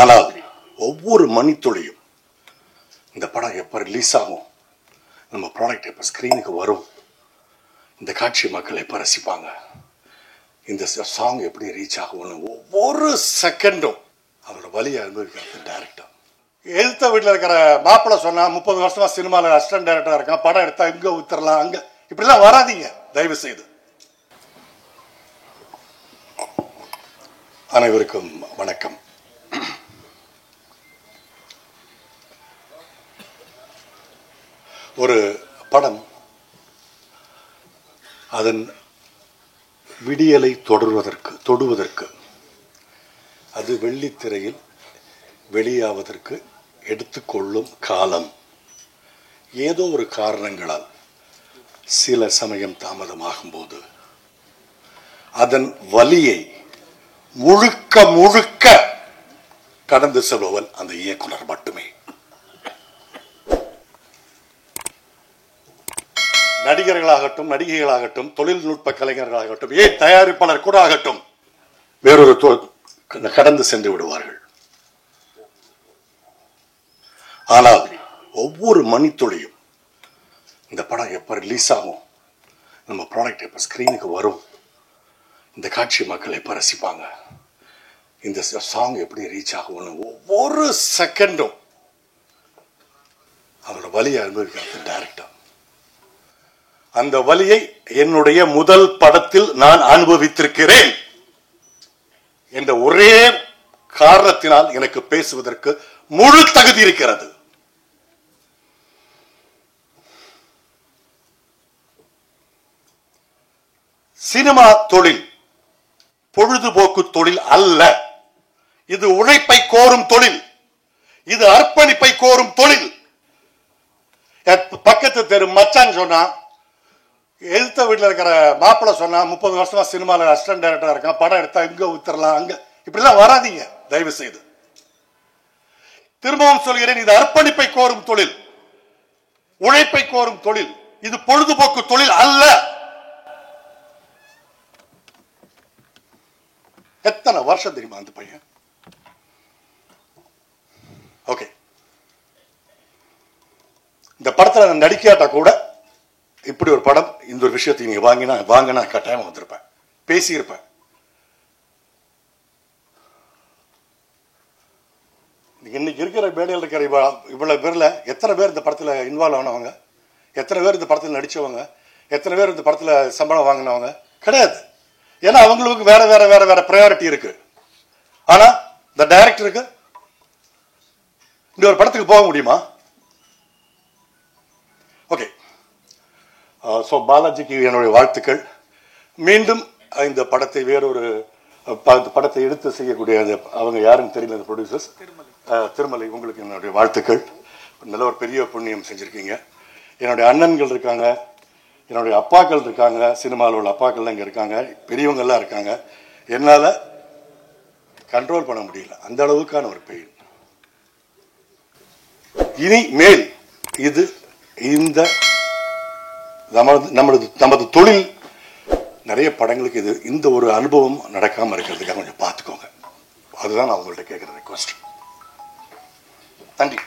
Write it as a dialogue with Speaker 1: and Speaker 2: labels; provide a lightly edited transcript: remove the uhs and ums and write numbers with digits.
Speaker 1: ஆனால் ஒவ்வொரு மணித்துளியும் இந்த படம் எப்போ ரிலீஸ் ஆகும், நம்ம ப்ராடக்ட் எப்போ ஸ்க்ரீனுக்கு வரும், இந்த காட்சி மக்கள் எப்போ ரசிப்பாங்க, இந்த சாங் எப்படி ரீச் ஆகும்னு ஒவ்வொரு செகண்டும் அவரோட வலியை அனுபவிக்கிறது டைரக்டர். எழுத்த வீட்டில் இருக்கிற மாப்பிள்ளை சொன்னா 30 வருஷமா சினிமாவில் அசிஸ்டன்ட் டைரக்டரா இருக்கான், படம் எடுத்தா இங்க ஊத்துறலாம் அங்க, இப்படிலாம் வராதீங்க தயவு செய்து. அனைவருக்கும் வணக்கம். ஒரு படம் அதன் விடியலை தொடுவதற்கு அது வெள்ளித்திரையில் வெளியாவதற்கு எடுத்துக்கொள்ளும் காலம் ஏதோ ஒரு காரணங்களால் சில சமயம் தாமதமாகும் போது அதன் வலியை முழுக்க கடந்து செல்பவன் அந்த இயக்குனர் மட்டுமே. நடிகர்களாகட்டும், நடிகைகளாகட்டும், தொழில்நுட்ப கலைஞர்களாகட்டும், ஏன் தயாரிப்பாளர் கூட ஆகட்டும், வேறொரு கடந்து சென்று விடுவார்கள். ஆனால் ஒவ்வொரு மணித்துளியும் இந்த படம் எப்ப ரிலீஸ் ஆகும், நம்ம ப்ராடக்ட் எப்ப ஸ்கிரீனுக்கு வரும், இந்த காட்சி மக்கள் எப்ப ரசிப்பாங்க, இந்த சாங் எப்படி ரீச் ஆகும்னு ஒவ்வொரு செகண்டும் அவரோட வலியை அனுபவிக்கிறது டைரக்டர். அந்த வலியை என்னுடைய முதல் படத்தில் நான் அனுபவித்திருக்கிறேன் என்ற ஒரே காரணத்தினால் எனக்கு பேசுவதற்கு முழு தகுதி இருக்கிறது. சினிமா தொழில் பொழுதுபோக்கு தொழில் அல்ல. இது உழைப்பை கோரும் தொழில், இது அர்ப்பணிப்பை கோரும் தொழில். பக்கத்து தெரு மச்சான் சொன்னா, எழுத்த வீட்டில் இருக்கிற மாப்பிள்ளை சொன்னா 30 வருஷமா சினிமாவில் அசிஸ்டன்ட் டைரக்டரா இருக்கான், படம் எடுத்தா இங்க ஊத்துறலாம் அங்க, இப்படிலாம் வராதீங்க தயவு செய்து. திரும்பவும் சொல்கிறேன், இது அர்ப்பணிப்பை கோரும் தொழில், உழைப்பை கோரும் தொழில், இது பொழுதுபோக்கு தொழில் அல்ல. எத்தனை வருஷம் தெரியுமா அந்த பையன்? ஓகே, இந்த படத்துல நடிக்காட்டா கூட இப்படி ஒரு படம், இந்த ஒரு விஷயத்தை நீங்க வாங்கினா கட்டாயமா வந்திருப்பேன், பேசியிருப்பேன். இன்னைக்கு இருக்கிற மேடையில் இருக்கிற இவ்வளவு பேர்ல எத்தனை பேர் இந்த படத்துல இன்வால்வ் ஆனவங்க, எத்தனை பேர் இந்த படத்தில் நடிச்சவங்க, எத்தனை பேர் இந்த படத்துல சம்பளம் வாங்கினவங்க? கிடையாது. ஏன்னா அவங்களுக்கு வேற வேற வேற வேற ப்ரையாரிட்டி இருக்கு. ஆனா இந்த டைரக்டருக்கு இந்த ஒரு படத்துக்கு போக முடியுமா? ஓகே, ஸோ பாலாஜிக்கு என்னுடைய வாழ்த்துக்கள். மீண்டும் இந்த படத்தை வேறொரு படத்தை எடுத்து செய்யக்கூடிய அவங்க யாருன்னு தெரியல, இந்த ப்ரொடியூசர்ஸ் திருமலை, உங்களுக்கு என்னுடைய வாழ்த்துக்கள். நல்ல ஒரு பெரிய புண்ணியம் செஞ்சுருக்கீங்க. என்னுடைய அண்ணன்கள் இருக்காங்க, என்னுடைய அப்பாக்கள் இருக்காங்க, சினிமாவில் உள்ள அப்பாக்கள்லாம் இங்கே இருக்காங்க, பெரியவங்கெல்லாம் இருக்காங்க. என்னால் கண்ட்ரோல் பண்ண முடியல, அந்த அளவுக்கான ஒரு பெயின். இனி மேல் இது இந்த நமது தொழில் நிறைய படங்களுக்கு இது இந்த ஒரு அனுபவம் நடக்காமல் இருக்கிறதுக்காக கொஞ்சம் பார்த்துக்கோங்க. அதுதான் நான் உங்கள்கிட்ட கேட்குற ரிக்வெஸ்ட். நன்றி.